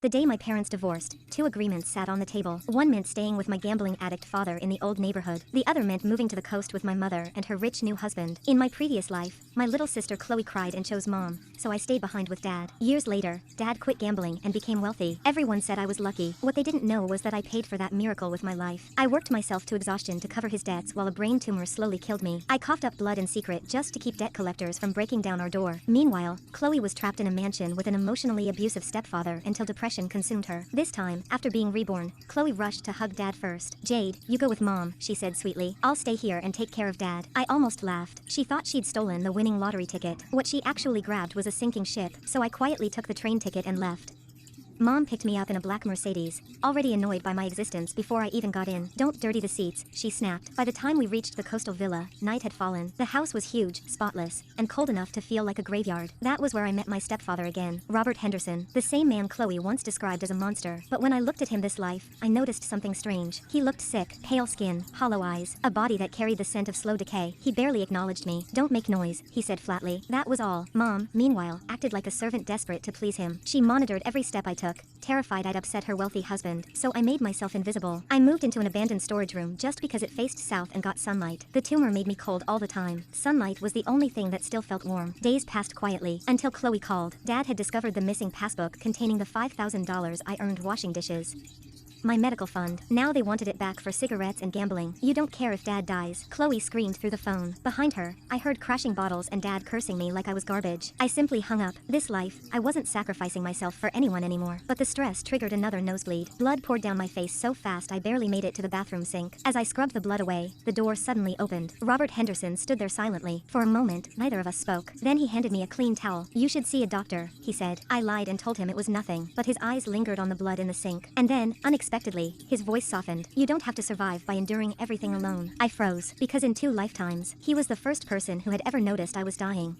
The day my parents divorced, two agreements sat on the table. One meant staying with my gambling addict father in the old neighborhood. The other meant moving to the coast with my mother and her rich new husband. In my previous life, my little sister Chloe cried and chose mom, so I stayed behind with dad. Years later, dad quit gambling and became wealthy. Everyone said I was lucky. What they didn't know was that I paid for that miracle with my life. I worked myself to exhaustion to cover his debts while a brain tumor slowly killed me. I coughed up blood in secret just to keep debt collectors from breaking down our door. Meanwhile, Chloe was trapped in a mansion with an emotionally abusive stepfather until depression consumed her. This time, after being reborn, Chloe rushed to hug dad first. "Jade, you go with mom," she said sweetly. "I'll stay here and take care of dad." I almost laughed. She thought she'd stolen the winning lottery ticket. What she actually grabbed was a sinking ship, so I quietly took the train ticket and left. Mom picked me up in a black Mercedes, already annoyed by my existence before I even got in. "Don't dirty the seats," she snapped. By the time we reached the coastal villa, night had fallen. The house was huge, spotless, and cold enough to feel like a graveyard. That was where I met my stepfather again, Robert Henderson, the same man Chloe once described as a monster. But when I looked at him this life, I noticed something strange. He looked sick, pale skin, hollow eyes, a body that carried the scent of slow decay. He barely acknowledged me. "Don't make noise," he said flatly. That was all. Mom, meanwhile, acted like a servant desperate to please him. She monitored every step I took, terrified I'd upset her wealthy husband, so I made myself invisible. I moved into an abandoned storage room just because it faced south and got sunlight. The tumor made me cold all the time. Sunlight was the only thing that still felt warm. Days passed quietly, until Chloe called. Dad had discovered the missing passbook containing the $5,000 I earned washing dishes. My medical fund. Now they wanted it back for cigarettes and gambling. "You don't care if dad dies," Chloe screamed through the phone. Behind her, I heard crashing bottles and dad cursing me like I was garbage. I simply hung up. This life, I wasn't sacrificing myself for anyone anymore. But the stress triggered another nosebleed. Blood poured down my face so fast I barely made it to the bathroom sink. As I scrubbed the blood away, the door suddenly opened. Robert Henderson stood there silently. For a moment, neither of us spoke. Then he handed me a clean towel. "You should see a doctor," he said. I lied and told him it was nothing, but his eyes lingered on the blood in the sink. And then, unexpectedly, his voice softened. "You don't have to survive by enduring everything alone." I froze, because in 2 lifetimes, he was the first person who had ever noticed I was dying.